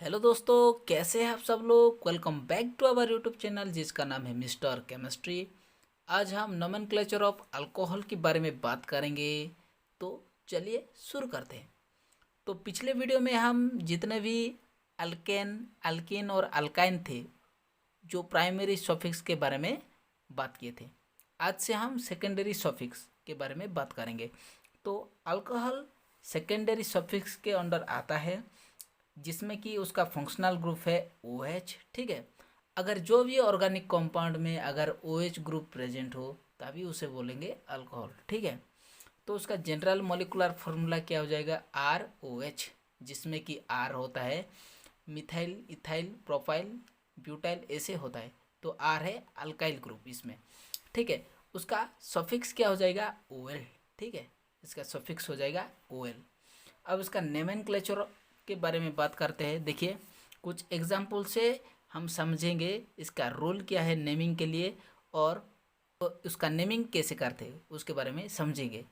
Hello दोस्तों, कैसे हैं आप सब लोग। Welcome back to our YouTube channel जिसका नाम है मिस्टर केमिस्ट्री। आज हम नोमेनक्लेचर ऑफ अल्कोहल के बारे में बात करेंगे। तो चलिए शुरू करते हैं। तो पिछले वीडियो में हम जितने भी अल्केन अल्कीन और अल्काइन थे, जो प्राइमरी सफिक्स के बारे में बात किए थे। आज से हम सेकेंडरी सफिक्स के बारे में बात करेंगे। तो अल्कोहल सेकेंडरी सफिक्स के अंडर आता है, जिसमें कि उसका फंक्शनल ग्रुप है OH। ठीक है, अगर जो भी ऑर्गेनिक कंपाउंड में अगर OH ग्रुप प्रेजेंट हो तभी उसे बोलेंगे अल्कोहल। ठीक है, तो उसका जनरल मॉलिक्यूलर फार्मूला क्या हो जाएगा, ROH, जिसमें कि R होता है मिथाइल, इथाइल, प्रोपाइल, ब्यूटाइल, ऐसे होता है। तो R है अल्काइल ग्रुप इसमें। ठीक है, उसका सफिक्स क्या हो जाएगा, OL। ठीक है, इसका सफिक्स हो जाएगा OL। अब इसका नेमेनक्लेचर के बारे में बात करते हैं। देखिए, कुछ एग्जाम्पल से हम समझेंगे इसका रोल क्या है नेमिंग के लिए, और उसका नेमिंग कैसे करते हैं उसके बारे में समझेंगे।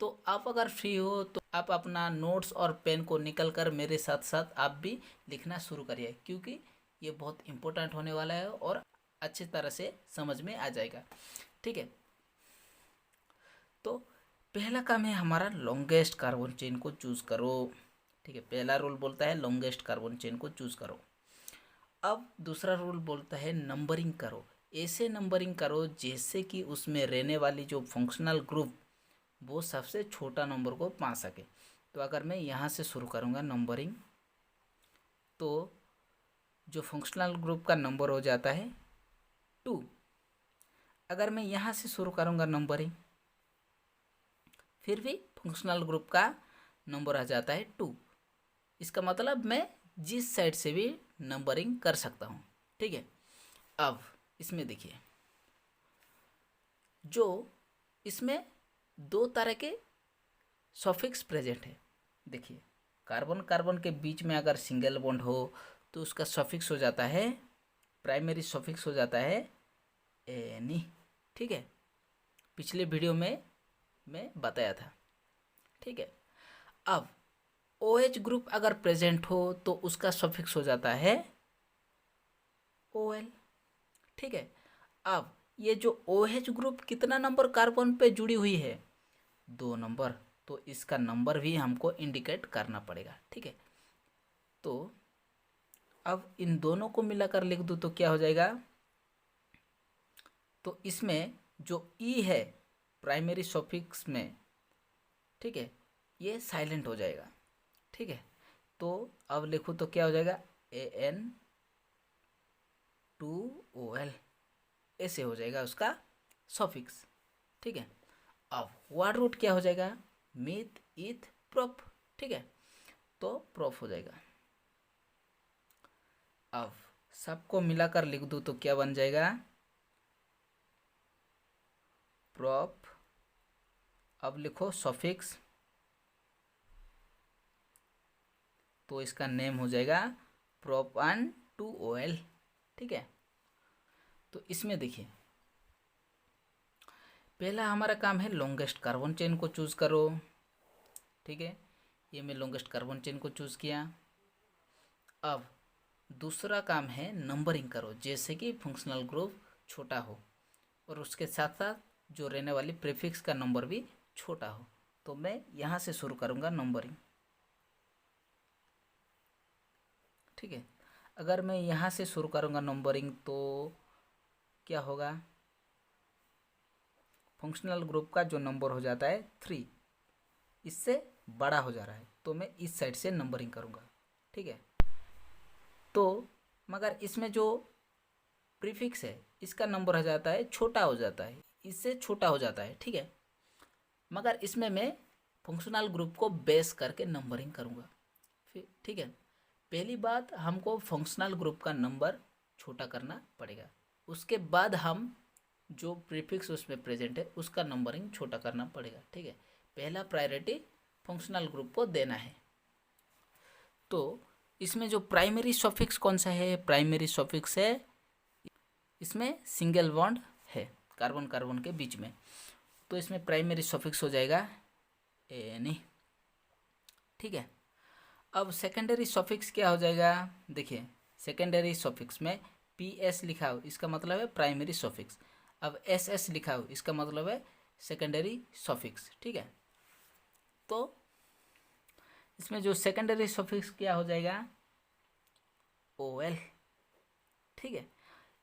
तो आप अगर फ्री हो तो आप अपना नोट्स और पेन को निकल कर मेरे साथ साथ आप भी लिखना शुरू करिए, क्योंकि ये बहुत इम्पोर्टेंट होने वाला है और अच्छी तरह से समझ में आ जाएगा। ठीक है, तो पहला काम है हमारा लॉन्गेस्ट कार्बन चेन को चूज़ करो। ठीक है, पहला रूल बोलता है लॉन्गेस्ट कार्बन चेन को चूज़ करो। अब दूसरा रूल बोलता है नंबरिंग करो। ऐसे नंबरिंग करो जैसे कि उसमें रहने वाली जो फंक्शनल ग्रुप वो सबसे छोटा नंबर को पा सके। तो अगर मैं यहाँ से शुरू करूँगा नंबरिंग, तो जो फंक्शनल ग्रुप का नंबर हो जाता है 2। अगर मैं यहाँ से शुरू करूँगा नंबरिंग, फिर भी फंक्शनल ग्रुप का नंबर आ जाता है 2। इसका मतलब मैं जिस साइड से भी नंबरिंग कर सकता हूँ। ठीक है, अब इसमें देखिए, जो इसमें दो तरह के सफिक्स प्रेजेंट है। देखिए, कार्बन कार्बन के बीच में अगर सिंगल बॉन्ड हो तो उसका सफिक्स हो जाता है, प्राइमरी सफिक्स हो जाता है एनी। ठीक है, पिछले वीडियो में मैं बताया था। ठीक है, अब OH ग्रुप अगर प्रेजेंट हो तो उसका सफिक्स हो जाता है OL। ठीक है, अब ये जो OH ग्रुप कितना नंबर कार्बन पे जुड़ी हुई है, 2 नंबर। तो इसका नंबर भी हमको इंडिकेट करना पड़ेगा। ठीक है, तो अब इन दोनों को मिलाकर लिख दूँ तो क्या हो जाएगा, तो इसमें जो E है प्राइमरी सफिक्स में, ठीक है, ये साइलेंट हो जाएगा। ठीक है, तो अब लिखूँ तो क्या हो जाएगा, AN2OL, ऐसे हो जाएगा उसका सफिक्स। ठीक है, अब वर्ड रूट क्या हो जाएगा, मिथ इथ प्रोप। ठीक है, तो प्रोप हो जाएगा। अब सबको मिलाकर लिख दूँ तो क्या बन जाएगा, प्रोप। अब लिखो सफिक्स, तो इसका नेम हो जाएगा प्रोपान2OL। ठीक है, तो इसमें देखिए, पहला हमारा काम है लॉन्गेस्ट कार्बन चेन को चूज़ करो। ठीक है, ये मैं लॉन्गेस्ट कार्बन चेन को चूज़ किया। अब दूसरा काम है नंबरिंग करो, जैसे कि फंक्शनल ग्रुप छोटा हो और उसके साथ साथ जो रहने वाली प्रीफिक्स का नंबर भी छोटा हो। तो मैं यहाँ से शुरू करूँगा नंबरिंग। ठीक है, अगर मैं यहाँ से शुरू करूँगा नंबरिंग तो क्या होगा, फंक्शनल ग्रुप का जो नंबर हो जाता है 3, इससे बड़ा हो जा रहा है, तो मैं इस साइड से नंबरिंग करूँगा। ठीक है, तो मगर इसमें जो प्रीफिक्स है इसका नंबर हो जाता है, छोटा हो जाता है, इससे छोटा हो जाता है। ठीक है, मगर इसमें मैं फंक्शनल ग्रुप को बेस करके नंबरिंग करूँगा। फिर ठीक है, पहली बात हमको फंक्शनल ग्रुप का नंबर छोटा करना पड़ेगा, उसके बाद हम जो प्रीफिक्स उसमें प्रेजेंट है उसका नंबरिंग छोटा करना पड़ेगा। ठीक है, पहला प्रायोरिटी फंक्शनल ग्रुप को देना है। तो इसमें जो प्राइमरी सफिक्स कौन सा है, प्राइमरी सफिक्स है इसमें सिंगल बॉन्ड है कार्बन कार्बन के बीच में, तो इसमें प्राइमरी सफिक्स हो जाएगा एनी। ठीक है, अब सेकेंडरी सफिक्स क्या हो जाएगा, देखिए सेकेंडरी सफिक्स में पी एस लिखा हो इसका मतलब है प्राइमरी सफिक्स, अब एस एस लिखा हो इसका मतलब है सेकेंडरी सफिक्स। ठीक है, तो इसमें जो सेकेंडरी सफिक्स क्या हो जाएगा, ओ एल। ठीक है,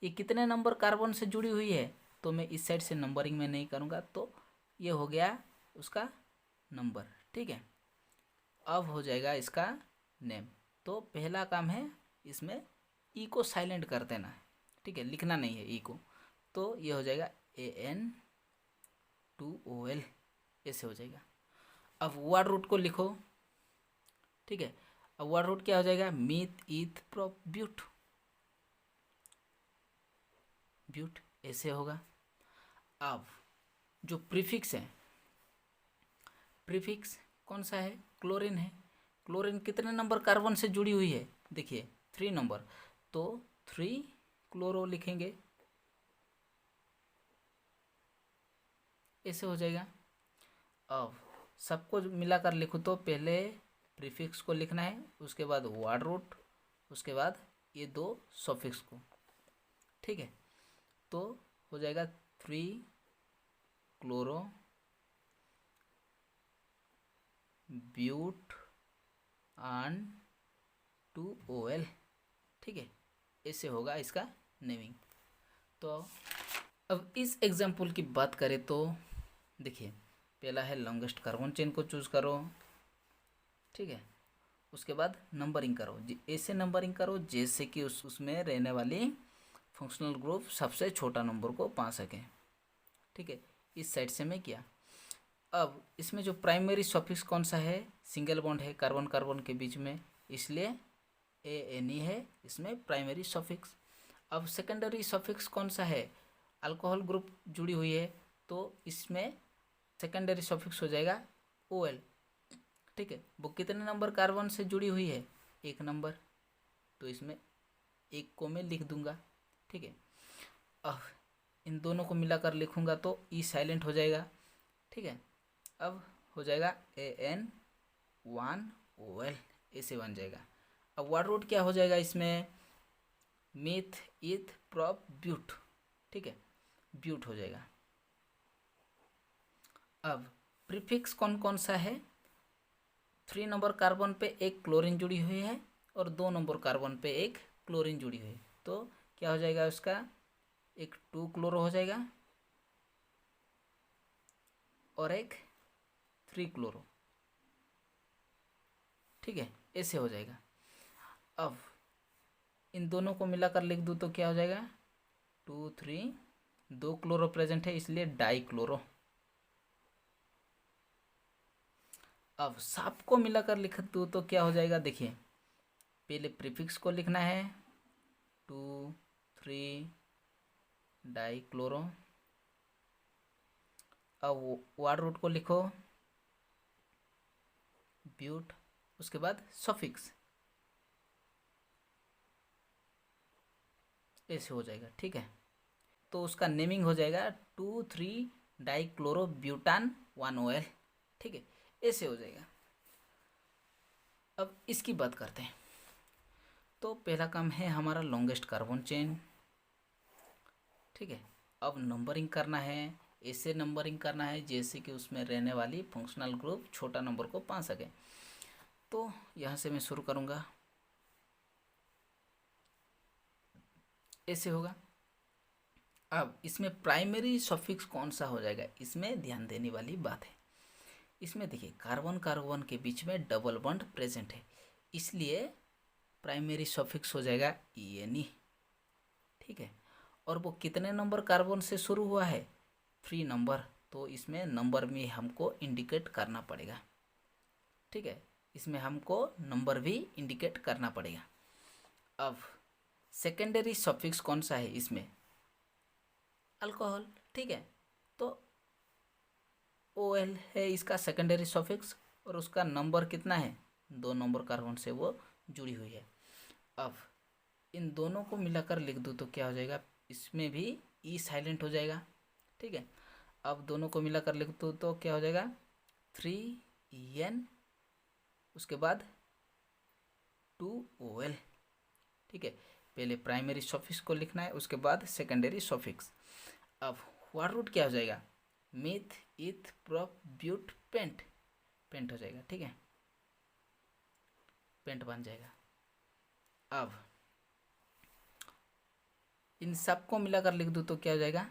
ये कितने नंबर कार्बन से जुड़ी हुई है, तो मैं इस साइड से नंबरिंग में नहीं करूँगा, तो ये हो गया उसका नंबर। ठीक है, अब हो जाएगा इसका नेम। तो पहला काम है इसमें ई को साइलेंट कर देना है। ठीक है, लिखना नहीं है ई को, तो ये हो जाएगा AN2OL, ऐसे हो जाएगा। अब वर्ड रूट को लिखो। ठीक है, अब वर्ड रूट क्या हो जाएगा, मीथ ईथ प्रोप ब्यूट, ब्यूट ऐसे होगा। अब जो प्रीफिक्स है, प्रीफिक्स कौन सा है, क्लोरीन है। क्लोरीन कितने नंबर कार्बन से जुड़ी हुई है, देखिए 3 नंबर, तो 3 क्लोरो लिखेंगे, ऐसे हो जाएगा। अब सबको मिलाकर लिखो, तो पहले प्रीफिक्स को लिखना है, उसके बाद वर्ड रूट, उसके बाद ये 2 सफिक्स को। ठीक है, तो हो जाएगा 3 क्लोरो ब्यूट एंड 2OL। ठीक है, ऐसे होगा इसका नेमिंग। तो अब इस एग्जाम्पल की बात करें तो देखिए, पहला है लॉन्गेस्ट कार्बन चेन को चूज़ करो। ठीक है, उसके बाद नंबरिंग करो, ऐसे नंबरिंग करो जैसे कि उसमें रहने वाली फंक्शनल ग्रुप सबसे छोटा नंबर को पा सकें। ठीक है, इस साइड से मैं किया। अब इसमें जो प्राइमरी सफिक्स कौन सा है, सिंगल बॉन्ड है कार्बन कार्बन के बीच में, इसलिए ANE है इसमें प्राइमरी सफिक्स। अब सेकेंडरी सफिक्स कौन सा है, अल्कोहल ग्रुप जुड़ी हुई है, तो इसमें सेकेंडरी सफिक्स हो जाएगा OL। ठीक है, वो कितने नंबर कार्बन से जुड़ी हुई है, 1 नंबर, तो इसमें 1 को मैं लिख दूंगा। ठीक है, अब इन दोनों को मिलाकर लिखूंगा तो ई साइलेंट हो जाएगा। ठीक है, अब हो जाएगा AN1OL, ऐसे बन जाएगा। अब वर्ड रूट क्या हो जाएगा इसमें, मीथ ईथ प्रोप ब्यूट। ठीक है, ब्यूट हो जाएगा। अब प्रीफिक्स कौन कौन सा है, 3 नंबर कार्बन पे 1 क्लोरीन जुड़ी हुई है और 2 नंबर कार्बन पे 1 क्लोरीन जुड़ी हुई है, तो क्या हो जाएगा उसका, एक 2 क्लोरो हो जाएगा और एक 3 क्लोरो। ठीक है, ऐसे हो जाएगा। अब इन दोनों को मिलाकर लिख दूँ तो क्या हो जाएगा, 2 3, 2 क्लोरो प्रेजेंट है इसलिए डाई क्लोरो। अब साप को मिलाकर लिख दूँ तो क्या हो जाएगा, देखिए पहले प्रीफिक्स को लिखना है, 2 3 डाई क्लोरो। अब वर्ड रूट को लिखो ब्यूट, उसके बाद सफिक्स, ऐसे हो जाएगा। ठीक है, तो उसका नेमिंग हो जाएगा 2 3 डाई क्लोरो ब्यूटान 1OL। ठीक है, ऐसे हो जाएगा। अब इसकी बात करते हैं, तो पहला काम है हमारा लॉन्गेस्ट कार्बन चेन। ठीक है, अब नंबरिंग करना है, ऐसे नंबरिंग करना है जैसे कि उसमें रहने वाली फंक्शनल ग्रुप छोटा नंबर को पा सके। तो यहाँ से मैं शुरू करूँगा, ऐसे होगा। अब इसमें प्राइमरी सफिक्स कौन सा हो जाएगा, इसमें ध्यान देने वाली बात है। इसमें देखिए कार्बन कार्बन के बीच में डबल बॉन्ड प्रेजेंट है, इसलिए प्राइमरी सफिक्स हो जाएगा ENE। ठीक है, और वो कितने नंबर कार्बन से शुरू हुआ है, 3 नंबर, तो इसमें नंबर में हमको इंडिकेट करना पड़ेगा। ठीक है, इसमें हमको नंबर भी इंडिकेट करना पड़ेगा। अब सेकेंडरी सफिक्स कौन सा है इसमें, अल्कोहल। ठीक है, तो OL है इसका सेकेंडरी सफिक्स और उसका नंबर कितना है, 2 नंबर कार्बन से वो जुड़ी हुई है। अब इन दोनों को मिलाकर लिख दूँ तो क्या हो जाएगा, इसमें भी ई साइलेंट हो जाएगा। ठीक है, अब दोनों को मिलाकर लिख दूँ तो क्या हो जाएगा, 3EN, उसके बाद 2OL। ठीक है, पहले प्राइमरी सफिक्स को लिखना है, उसके बाद सेकेंडरी सफिक्स। अब वर्ड रूट क्या हो जाएगा, मिथ इथ प्रॉप ब्यूट पेंट, पेंट हो जाएगा। ठीक है, पेंट बन जाएगा। अब इन सबको मिलाकर लिख दूँ तो क्या हो जाएगा,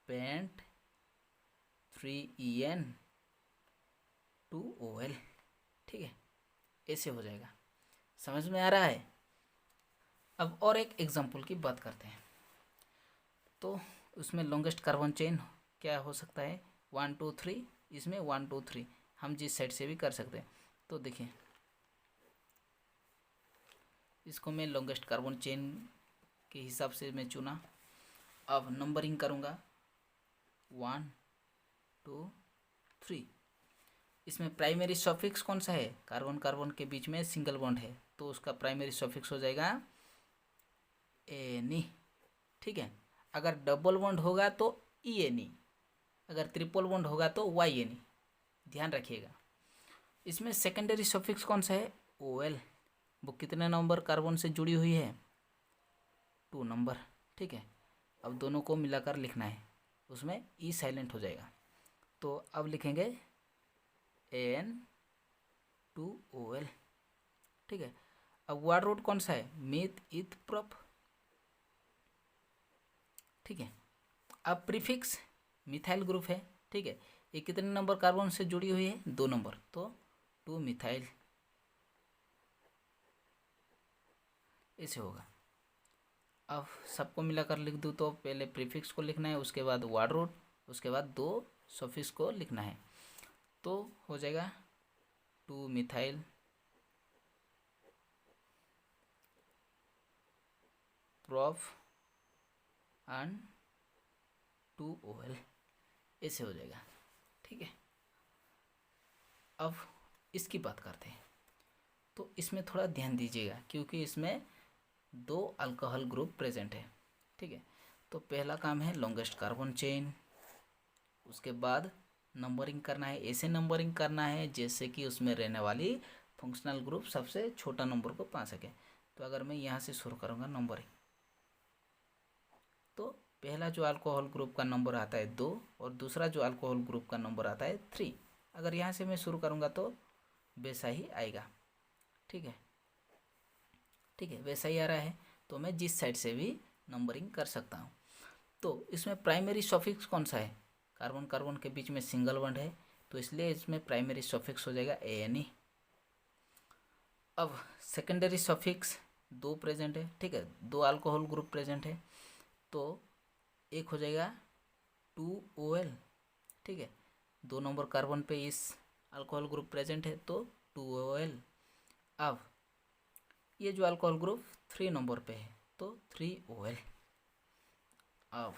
पेंट 3EN 2OL। ठीक है, ऐसे हो जाएगा। समझ में आ रहा है। अब और एक एग्जांपल की बात करते हैं। तो उसमें लॉन्गेस्ट कार्बन चेन क्या हो सकता है, 1 2 3। इसमें 1 2 3 हम जिस साइड से भी कर सकते हैं। तो देखिए, इसको मैं लॉन्गेस्ट कार्बन चेन के हिसाब से मैं चुना। अब नंबरिंग करूँगा 1 2 3। इसमें प्राइमरी सफिक्स कौन सा है, कार्बन कार्बन के बीच में सिंगल बॉन्ड है, तो उसका प्राइमरी सफिक्स हो जाएगा एनी। ठीक है, अगर डबल बॉन्ड होगा तो ENE, अगर ट्रिपल बॉन्ड होगा तो YNE। ध्यान रखिएगा। इसमें सेकेंडरी सफिक्स कौन सा है, OL। वो कितने नंबर कार्बन से जुड़ी हुई है, 2 नंबर। ठीक है, अब दोनों को मिलाकर लिखना है, उसमें E साइलेंट हो जाएगा। तो अब लिखेंगे N2OL। ठीक है, अब वर्ड रूट कौन सा है, मिथ इथ प्रॉप। ठीक है, अब प्रीफिक्स मिथाइल ग्रुप है। ठीक है, ये कितने नंबर कार्बन से जुड़ी हुई है, 2 नंबर, तो 2 मिथाइल, ऐसे होगा। अब सबको मिलाकर लिख दूँ तो पहले प्रीफिक्स को लिखना है, उसके बाद वर्ड रूट, उसके बाद 2 सफिक्स को लिखना है। तो हो जाएगा 2 मिथाइल प्रॉप एंड 2OL, ऐसे हो जाएगा। ठीक है, अब इसकी बात करते हैं। तो इसमें थोड़ा ध्यान दीजिएगा, क्योंकि इसमें 2 अल्कोहल ग्रुप प्रेजेंट है। ठीक है, तो पहला काम है लॉन्गेस्ट कार्बन चेन, उसके बाद नंबरिंग करना है। ऐसे नंबरिंग करना है जैसे कि उसमें रहने वाली फंक्शनल ग्रुप सबसे छोटा नंबर को पा सके। तो अगर मैं यहाँ से शुरू करूँगा नंबरिंग, तो पहला जो अल्कोहल ग्रुप का नंबर आता है 2, और दूसरा जो अल्कोहल ग्रुप का नंबर आता है 3। अगर यहाँ से मैं शुरू करूँगा तो वैसा ही आएगा। ठीक है, ठीक है, वैसा ही आ रहा है, तो मैं जिस साइड से भी नंबरिंग कर सकता हूँ। तो इसमें प्राइमरी सफिक्स कौन सा है, कार्बन कार्बन के बीच में सिंगल बॉन्ड है, तो इसलिए इसमें प्राइमरी सफिक्स हो जाएगा ANE। अब सेकेंडरी सफिक्स 2 प्रेजेंट है। ठीक है, 2 अल्कोहल ग्रुप प्रेजेंट है, तो एक हो जाएगा 2OL। ठीक है, 2 नंबर कार्बन पे इस अल्कोहल ग्रुप प्रेजेंट है, तो 2OL। अब ये जो अल्कोहल ग्रुप 3 नंबर पे है, तो 3OL। अब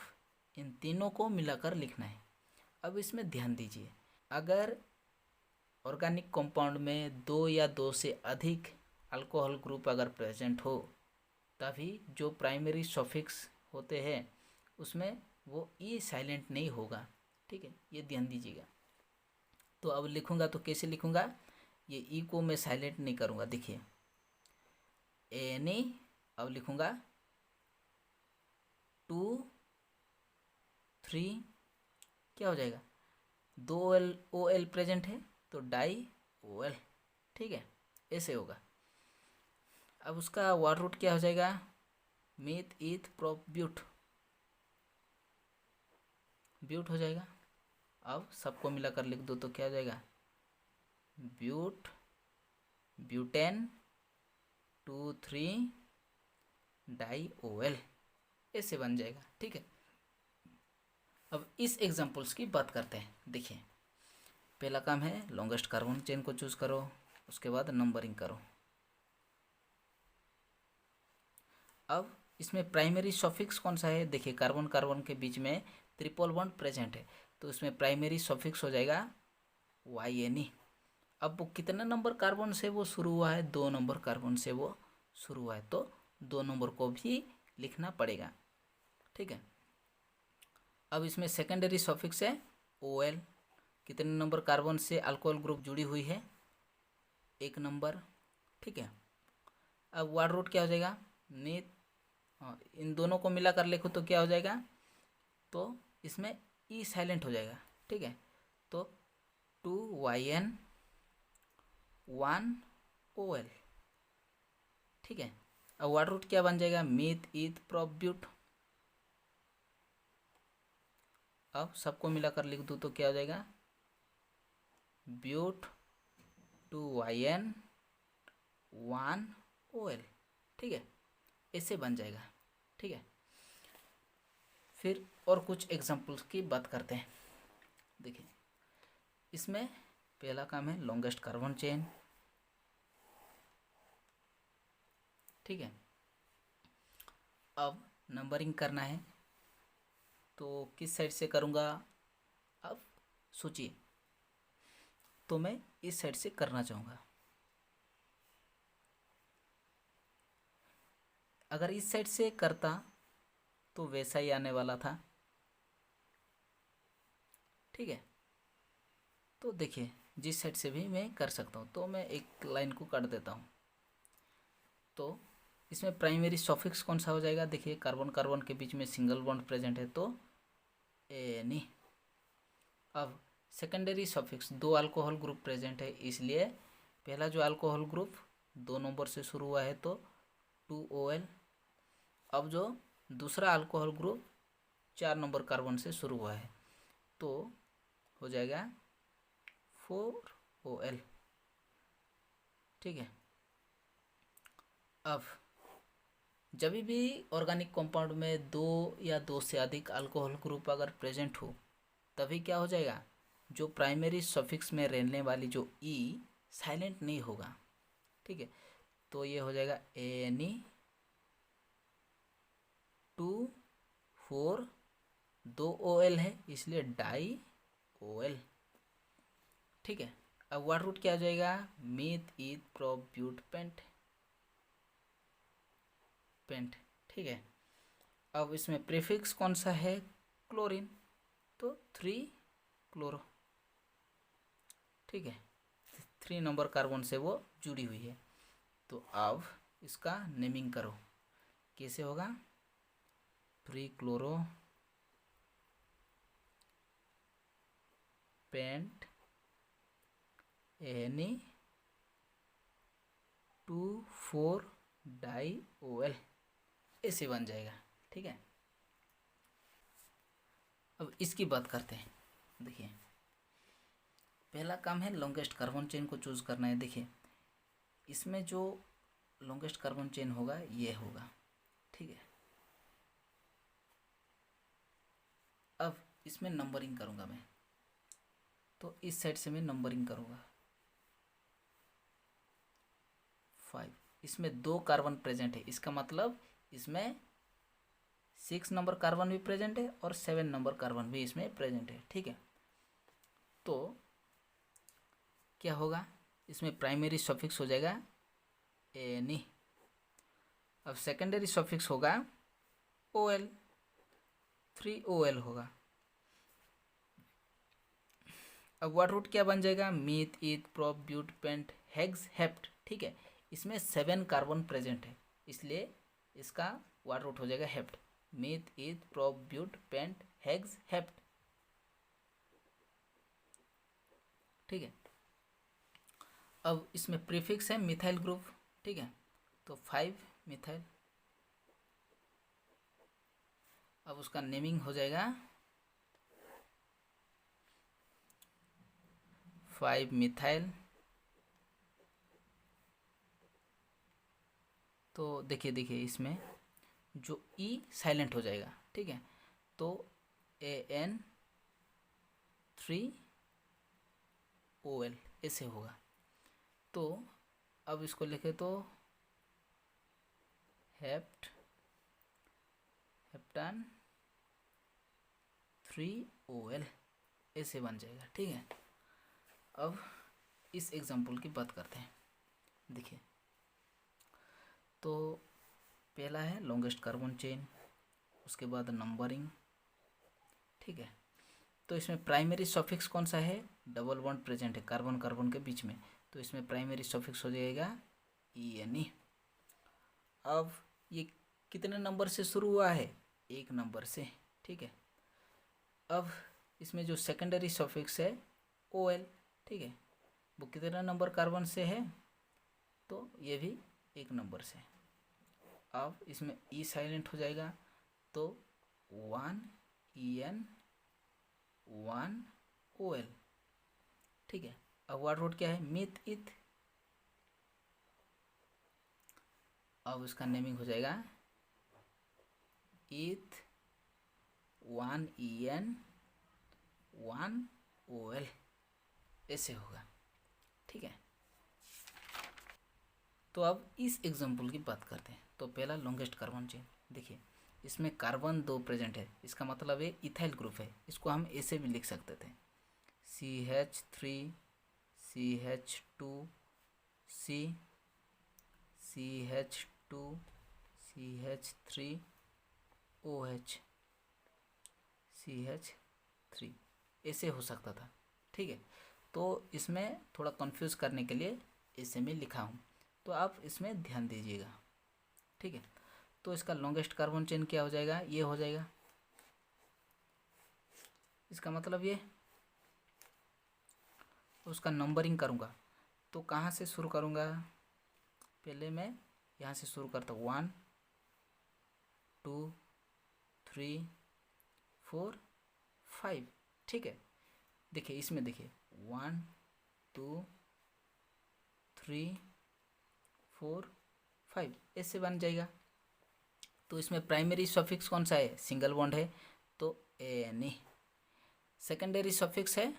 इन तीनों को मिलाकर लिखना है। अब इसमें ध्यान दीजिए, अगर ऑर्गेनिक कंपाउंड में 2 या 2 से अधिक अल्कोहल ग्रुप अगर प्रेजेंट हो, तभी जो प्राइमरी सफिक्स होते हैं उसमें वो E साइलेंट नहीं होगा। ठीक है, ये ध्यान दीजिएगा। तो अब लिखूँगा तो कैसे लिखूँगा, ये E को मैं साइलेंट नहीं करूँगा। देखिए ANE, अब लिखूँगा 2 3, क्या हो जाएगा, 2 OL प्रेजेंट है, तो DiOL। ठीक है, ऐसे होगा। अब उसका वर्ड रूट क्या हो जाएगा, मिथ इथ प्रॉप ब्यूट, ब्यूट हो जाएगा। अब सबको मिलाकर लिख दो तो क्या हो जाएगा, ब्यूट ब्यूटेन 2 3 DiOL, ऐसे बन जाएगा। ठीक है, अब इस एग्जांपल्स की बात करते हैं। देखिए, पहला काम है लॉन्गेस्ट कार्बन चेन को चूज करो, उसके बाद नंबरिंग करो। अब इसमें प्राइमरी सफिक्स कौन सा है, देखिए कार्बन कार्बन के बीच में ट्रिपल बॉन्ड प्रेजेंट है, तो इसमें प्राइमरी सफिक्स हो जाएगा YNE। अब वो कितने नंबर कार्बन से वो शुरू हुआ है, 2 नंबर कार्बन से वो शुरू हुआ है, तो 2 नंबर को भी लिखना पड़ेगा। ठीक है, अब इसमें सेकेंडरी सफिक्स है OL, कितने नंबर कार्बन से अल्कोहल ग्रुप जुड़ी हुई है, 1 नंबर, ठीक है। अब वर्ड रूट क्या हो जाएगा, नीत, इन दोनों को मिला कर लिखो तो क्या हो जाएगा, तो इसमें ई साइलेंट हो जाएगा, ठीक है। तो 2yn1ol, ठीक है। अब वर्ड रूट क्या बन जाएगा, मीथ ईथ प्रॉप ब्यूट। अब सबको मिलाकर लिख दूँ तो क्या हो जाएगा, ब्यूट 2yn1ol, ठीक है, ऐसे बन जाएगा, ठीक है। फिर और कुछ एग्जांपल्स की बात करते हैं। देखिए, इसमें पहला काम है लॉन्गेस्ट कार्बन चेन, ठीक है। अब नंबरिंग करना है तो किस साइड से करूँगा, अब सोचिए, तो मैं इस साइड से करना चाहूँगा। अगर इस साइड से करता तो वैसा ही आने वाला था, ठीक है। तो देखिए, जिस साइड से भी मैं कर सकता हूँ, तो मैं एक लाइन को काट देता हूँ। तो इसमें प्राइमरी सॉफिक्स कौन सा हो जाएगा, देखिए कार्बन कार्बन के बीच में सिंगल बॉन्ड प्रेजेंट है तो एनी। अब सेकेंडरी सॉफिक्स, दो अल्कोहल ग्रुप प्रेजेंट है, इसलिए पहला जो अल्कोहल ग्रुप 2 नंबर से शुरू हुआ है तो 2OL। अब जो दूसरा अल्कोहल ग्रुप 4 नंबर कार्बन से शुरू हुआ है तो हो जाएगा 4OL, ठीक है। अब जब भी ऑर्गेनिक कंपाउंड में 2 या 2 से अधिक अल्कोहल ग्रुप अगर प्रेजेंट हो, तभी क्या हो जाएगा, जो प्राइमरी सफिक्स में रहने वाली जो ई साइलेंट नहीं होगा, ठीक है। तो ये हो जाएगा एनी 2,4, 2OL है इसलिए डाई OL, ठीक है। अब वर्ड रूट क्या हो जाएगा, meth eth prop but paint, ठीक है। अब इसमें प्रीफिक्स कौन सा है, क्लोरीन, तो 3 क्लोरो, ठीक है। 3 नंबर कार्बन से वो जुड़ी हुई है। तो अब इसका नेमिंग करो, कैसे होगा, pre chloro pent ene 2,4 di OL, ऐसे बन जाएगा, ठीक है। अब इसकी बात करते हैं। देखिए, पहला काम है लॉन्गेस्ट कार्बन चेन को चूज करना है। देखिए, इसमें जो लॉन्गेस्ट कार्बन चेन होगा ये होगा, ठीक है। अब इसमें नंबरिंग करूँगा मैं, तो इस साइड से मैं नंबरिंग करूँगा 5। इसमें 2 कार्बन प्रेजेंट है, इसका मतलब इसमें 6 नंबर कार्बन भी प्रेजेंट है और 7 नंबर कार्बन भी इसमें प्रेजेंट है, ठीक है। तो क्या होगा, इसमें प्राइमरी सफिक्स हो जाएगा एनी। अब सेकेंडरी सफिक्स होगा OL, 3OL होगा। अब वर्ड रूट क्या बन जाएगा, meth eth prop but pent hex hept, ठीक है। इसमें 7 कार्बन प्रेजेंट है इसलिए इसका वर्ड रूट हो जाएगा hept, meth eth prop but pent hex hept, ठीक है। अब इसमें प्रीफिक्स है मिथाइल ग्रुप, ठीक है, तो 5 मिथाइल। अब उसका नेमिंग हो जाएगा 5 मिथाइल। तो देखिए इसमें जो ई साइलेंट हो जाएगा, ठीक है, तो AN3OL ऐसे होगा। तो अब इसको लिखे तो हेप्टान 3OL ऐसे बन जाएगा, ठीक है। अब इस एग्जाम्पल की बात करते हैं। देखिए, तो पहला है लॉन्गेस्ट कार्बन चेन, उसके बाद नंबरिंग, ठीक है। तो इसमें प्राइमरी सफिक्स कौन सा है, डबल बॉन्ड प्रेजेंट है कार्बन कार्बन के बीच में, तो इसमें प्राइमरी सफिक्स हो जाएगा ENE। अब ये कितने नंबर से शुरू हुआ है? 1 नंबर से, ठीक है। अब इसमें जो सेकेंडरी सफिक्स है OL, ठीक है, वो कितना नंबर कार्बन से है? तो ये भी 1 नंबर से। अब इसमें E साइलेंट हो जाएगा, तो 1 EN 1 OL, ठीक है। अब वर्ड रूट क्या है? मिथ इथ। अब उसका नेमिंग हो जाएगा इथ 1 EN 1 OL, ऐसे होगा, ठीक है। तो अब इस एग्जाम्पल की बात करते हैं। तो पहला लॉन्गेस्ट कार्बन चेन, देखिए इसमें कार्बन 2 प्रेजेंट है, इसका मतलब है इथाइल ग्रुप है। इसको हम ऐसे भी लिख सकते थे CH3 CH2 C CH2 CH3 OH CH3, ऐसे हो सकता था, ठीक है। तो इसमें थोड़ा कंफ्यूज करने के लिए ऐसे में लिखा हूँ, तो आप इसमें ध्यान दीजिएगा, ठीक है। तो इसका लॉन्गेस्ट कार्बन चेन क्या हो जाएगा? ये हो जाएगा। इसका मतलब ये, उसका नंबरिंग करूँगा तो कहाँ से शुरू करूँगा? पहले मैं यहाँ से शुरू करता हूँ 1 2 3 4 5, ठीक है। देखिए इसमें देखिए 1 2 3 4 5 ऐसे बन जाएगा। तो इसमें प्राइमरी सफिक्स कौन सा है? सिंगल बॉन्ड है, तो ANE। सेकेंडरी सफिक्स है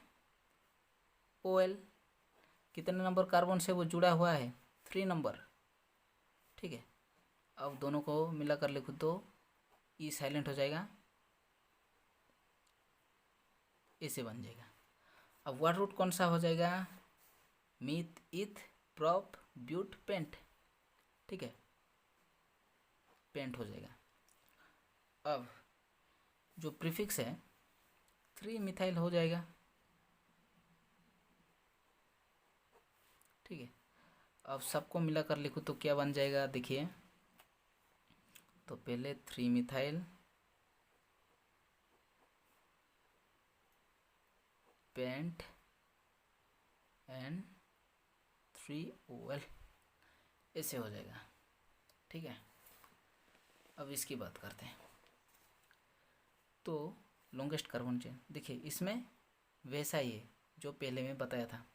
OL। कितने नंबर कार्बन से वो जुड़ा हुआ है? 3 नंबर, ठीक है। अब दोनों को मिला कर लिखो तो E साइलेंट हो जाएगा, ऐसे बन जाएगा। अब वर्ड रूट कौन सा हो जाएगा? Myth eth prop but paint, ठीक है, पेंट हो जाएगा। अब जो प्रीफिक्स है 3 मिथाइल हो जाएगा, ठीक है। अब सबको मिलाकर लिखूँ तो क्या बन जाएगा? देखिए, तो पहले 3 मिथाइल पेंट एंड 3 OL, ऐसे हो जाएगा, ठीक है। अब इसकी बात करते हैं। तो लॉन्गेस्ट कार्बन चेन देखिए इसमें वैसा ही है जो पहले में बताया था।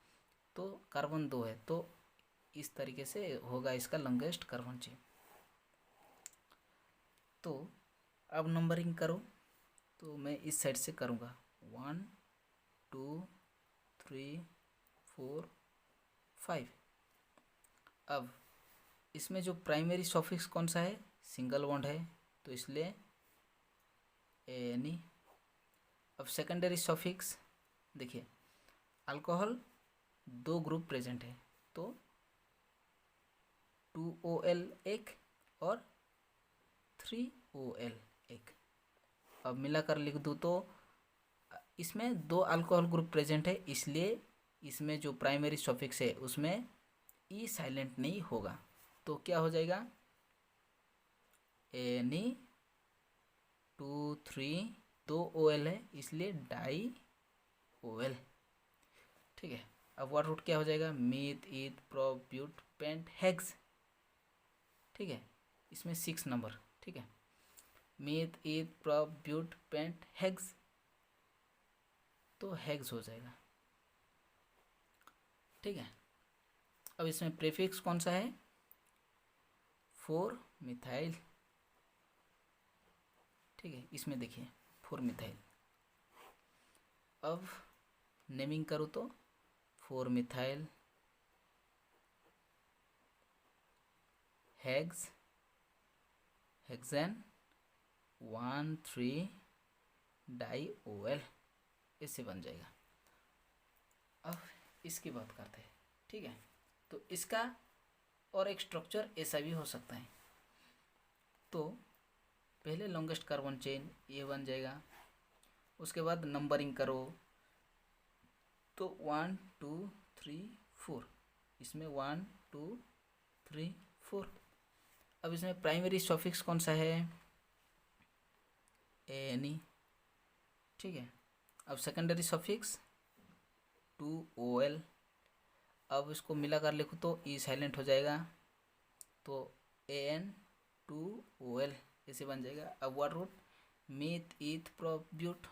तो कार्बन 2 है, तो इस तरीके से होगा इसका लॉन्गेस्ट कार्बन चेन। तो अब नंबरिंग करो, तो मैं इस साइड से करूँगा 1 2 3 4 5। अब इसमें जो प्राइमरी सफिक्स कौन सा है? सिंगल बॉन्ड है, तो इसलिए ANE। अब सेकेंडरी सफिक्स देखिए, अल्कोहल 2 ग्रुप प्रेजेंट है, तो 2OL एक और 3OL एक। अब मिलाकर लिख दूँ तो इसमें 2 अल्कोहल ग्रुप प्रेजेंट है, इसलिए इसमें जो प्राइमरी सफिक्स है उसमें E साइलेंट नहीं होगा। तो क्या हो जाएगा? ANE 2 3 2 OL है, इसलिए डाई OL, ठीक है। अब वर्ड रूट क्या हो जाएगा? Myth eth prop but pent hex, ठीक है। इसमें 6 नंबर, ठीक है। Meth eth prop but pent hex, तो हेक्स हो जाएगा, ठीक है। अब इसमें प्रीफिक्स कौन सा है? 4 मिथाइल, ठीक है। इसमें देखिए 4 मिथाइल। अब नेमिंग करूँ तो 4 methyl hex hexane 1 3 di OL, इससे बन जाएगा। अब इसकी बात करते हैं, ठीक है। तो इसका और एक स्ट्रक्चर ऐसा भी हो सकता है। तो पहले लॉन्गेस्ट कार्बन चेन ये बन जाएगा, उसके बाद नंबरिंग करो तो 1 2 3 4, इसमें 1 2 3 4। अब इसमें प्राइमरी सफिक्स कौन सा है? एनी, ठीक है। अब सेकेंडरी सफिक्स 2OL। अब इसको मिलाकर लिखो तो ई साइलेंट हो जाएगा, तो AN2OL ऐसे बन जाएगा। अब वर्ड रूट मीथ ईथ प्रोब्यूट,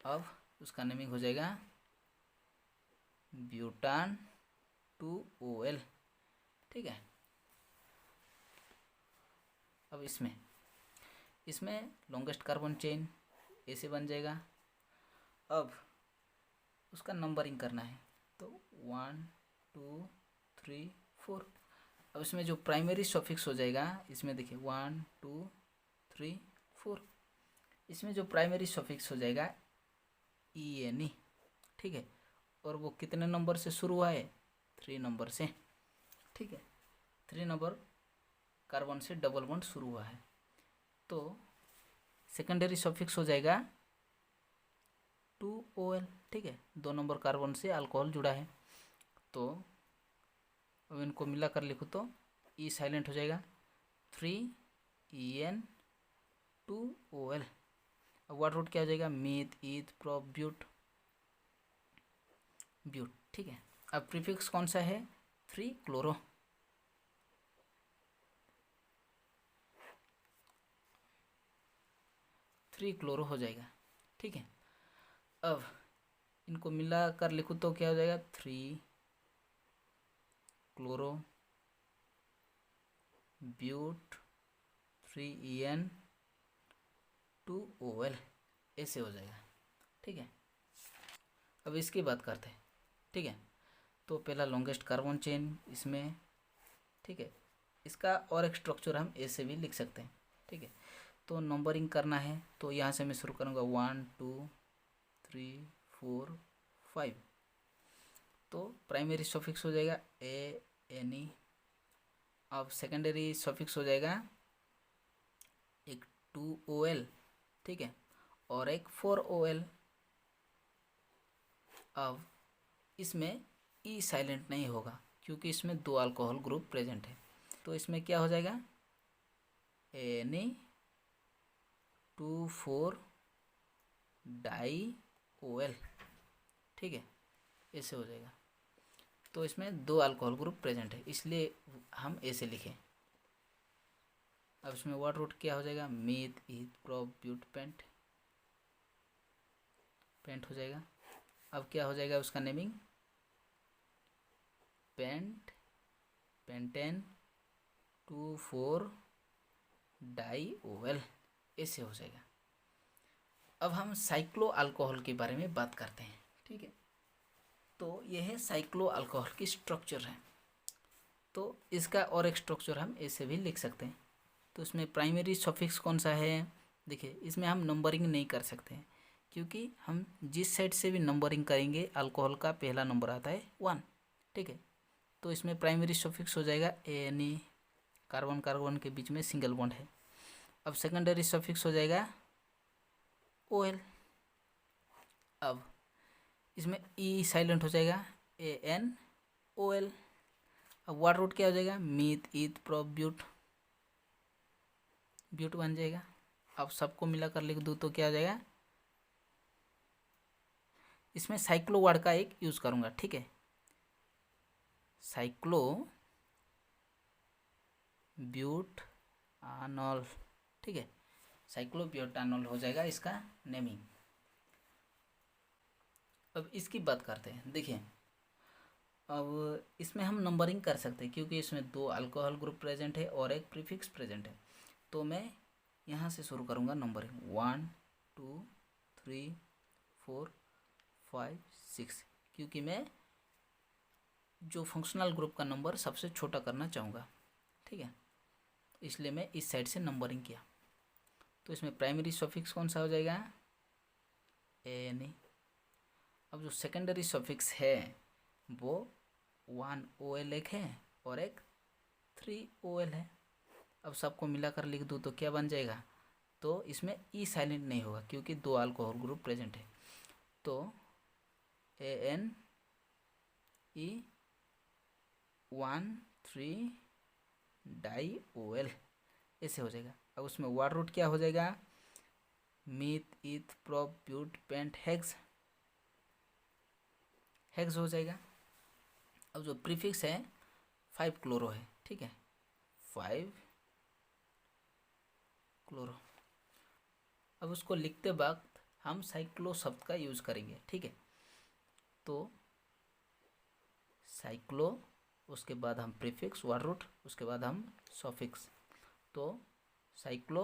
अब उसका नेमिंग हो जाएगा ब्यूटान 2OL, ठीक है। अब इसमें लॉन्गेस्ट कार्बन चेन ऐसे बन जाएगा। अब उसका नंबरिंग करना है, तो 1 2 3 4। अब इसमें जो प्राइमरी सफिक्स हो जाएगा, इसमें देखिए 1 2 3 4, इसमें जो प्राइमरी सफिक्स हो जाएगा ENE, ठीक है। और वो कितने नंबर से शुरू हुआ है? 3 नंबर से, ठीक है। 3 नंबर कार्बन से डबल बॉन्ड शुरू हुआ है, तो सेकेंडरी सफिक्स हो जाएगा 2OL, ठीक है। 2 नंबर कार्बन से अल्कोहल जुड़ा है, तो अब इनको मिलाकर लिखो तो ई साइलेंट हो जाएगा 3En2OL। अब वर्ड रूट क्या हो जाएगा? मीथ ईथ प्रोब्यूट ब्यूट, ठीक है। अब प्रीफिक्स कौन सा है? 3 क्लोरो, 3 क्लोरो हो जाएगा, ठीक है। अब इनको मिला कर लिखो तो क्या हो जाएगा? 3 क्लोरो ब्यूट 3En2OL ऐसे हो जाएगा, ठीक है। अब इसकी बात करते हैं, ठीक है। तो पहला लॉन्गेस्ट कार्बन चेन इसमें, ठीक है। इसका और एक स्ट्रक्चर हम ऐसे भी लिख सकते हैं, ठीक है। तो नंबरिंग करना है, तो यहाँ से मैं शुरू करूँगा 1 2 3 4 5। तो प्राइमरी सफिक्स हो जाएगा ANE। अब सेकेंडरी सफिक्स हो जाएगा एक 2OL, ठीक है, और एक 4OL। अब इसमें ई साइलेंट नहीं होगा क्योंकि इसमें 2 अल्कोहल ग्रुप प्रेजेंट है, तो इसमें क्या हो जाएगा? Na2,4 डाई-OL, ठीक है, ऐसे हो जाएगा। तो इसमें 2 अल्कोहल ग्रुप प्रेजेंट है, इसलिए हम ऐसे लिखें। अब इसमें वर्ड रूट क्या हो जाएगा? मीथ ईथ प्रोब्यूट पेंट हो जाएगा। अब क्या हो जाएगा उसका नेमिंग? पेंटेन 2,4 डाई-OL ऐसे हो जाएगा। अब हम साइक्लो अल्कोहल के बारे में बात करते हैं, ठीक है। तो यह है साइक्लो अल्कोहल की स्ट्रक्चर है। तो इसका और एक स्ट्रक्चर हम ऐसे भी लिख सकते हैं। तो इसमें प्राइमरी सफिक्स कौन सा है? देखिए, इसमें हम नंबरिंग नहीं कर सकते हैं क्योंकि हम जिस साइड से भी नंबरिंग करेंगे अल्कोहल का पहला नंबर आता है 1, ठीक है। तो इसमें प्राइमरी सफिक्स हो जाएगा ANE, कार्बन कार्बन के बीच में सिंगल बॉन्ड है। अब सेकेंडरी सफिक्स हो जाएगा OL। अब इसमें ई साइलेंट हो जाएगा ANOL। अब वर्ड रूट क्या हो जाएगा? मीथ ईथ प्रोब्यूट ब्यूट बन जाएगा। अब सबको मिलाकर लिख दूँ तो क्या हो जाएगा? इसमें साइक्लो वर्ड का एक यूज़ करूँगा, ठीक है। साइक्लो ब्यूटानॉल, ठीक है, साइक्लो ब्यूटानॉल हो जाएगा इसका नेमिंग। अब इसकी बात करते हैं। देखिए, अब इसमें हम नंबरिंग कर सकते हैं क्योंकि इसमें 2 अल्कोहल ग्रुप प्रेजेंट है और एक प्रीफिक्स प्रेजेंट है। तो मैं यहाँ से शुरू करूँगा नंबरिंग 1 2 3 4 5 6, क्योंकि मैं जो फंक्शनल ग्रुप का नंबर सबसे छोटा करना चाहूँगा, ठीक है। इसलिए मैं इस साइड से नंबरिंग किया। तो इसमें प्राइमरी सफिक्स कौन सा हो जाएगा? ANE। अब जो सेकेंडरी सफिक्स है वो 1OL एक है और एक 3OL है। अब सबको मिलाकर लिख दूँ तो क्या बन जाएगा? तो इसमें ई साइलेंट नहीं होगा क्योंकि 2 अल्कोहल ग्रुप प्रेजेंट है। तो ANE 1,3 डाई OL, ऐसे हो जाएगा। अब उसमें वाटर रूट क्या हो जाएगा, meth eth prop but pent hex, hex हो जाएगा। अब जो प्रीफिक्स है 5 क्लोरो है, ठीक है, 5 क्लोरो। अब उसको लिखते वक्त हम साइक्लो शब्द का यूज करेंगे, ठीक है। तो साइक्लो, उसके बाद हम प्रीफिक्स वाटर रूट, उसके बाद हम सॉफिक्स। तो cyclo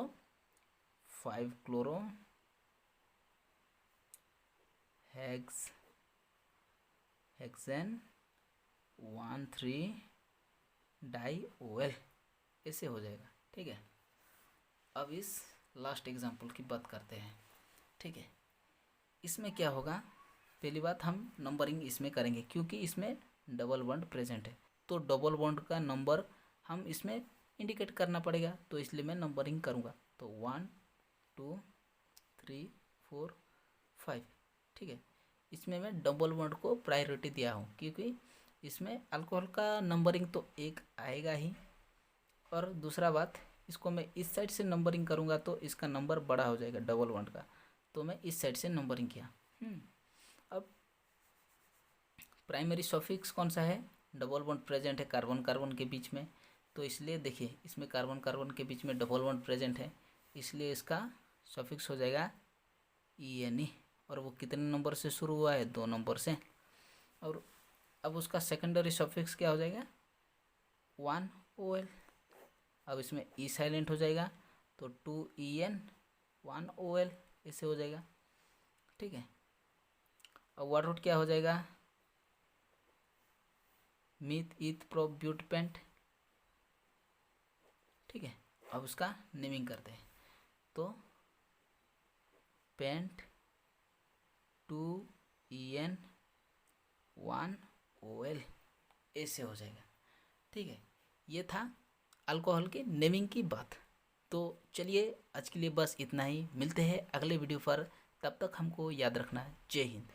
5 chloro hex hexane 1,3 di OL, ऐसे हो जाएगा, ठीक है। अब इस लास्ट एग्जाम्पल की बात करते हैं, ठीक है। इसमें क्या होगा, पहली बात हम नंबरिंग इसमें करेंगे क्योंकि इसमें डबल बॉन्ड प्रेजेंट है, तो डबल बॉन्ड का नंबर हम इसमें इंडिकेट करना पड़ेगा, तो इसलिए मैं नंबरिंग करूँगा। तो 1 2 3 4 5, ठीक है। इसमें मैं डबल बॉन्ड को प्रायोरिटी दिया हूँ क्योंकि इसमें अल्कोहल का नंबरिंग तो एक आएगा ही, और दूसरा बात, इसको मैं इस साइड से नंबरिंग करूँगा तो इसका नंबर बड़ा हो जाएगा डबल बॉन्ड का, तो मैं इस साइड से नंबरिंग किया। अब प्राइमरी सॉफिक्स कौन सा है, डबल बॉन्ड प्रेजेंट है कार्बन कार्बन के बीच में, तो इसलिए देखिए इसमें कार्बन कार्बन के बीच में डबल बॉन्ड प्रेजेंट है, इसलिए इसका सॉफिक्स हो जाएगा ENE, और वो कितने नंबर से शुरू हुआ है, 2 नंबर से। और अब उसका सेकेंडरी सॉफिक्स क्या हो जाएगा, 1OL। अब इसमें E साइलेंट हो जाएगा तो 2EN 1OL, ऐसे हो जाएगा, ठीक है। अब वाटर रूट क्या हो जाएगा, meth eth prop but paint, ठीक है। अब उसका नेमिंग करते हैं, तो पेंट 2EN 1OL, ऐसे हो जाएगा, ठीक है। ये था अल्कोहल के नेमिंग की बात। तो चलिए आज के लिए बस इतना ही, मिलते हैं अगले वीडियो पर, तब तक हमको याद रखना, जय हिंद।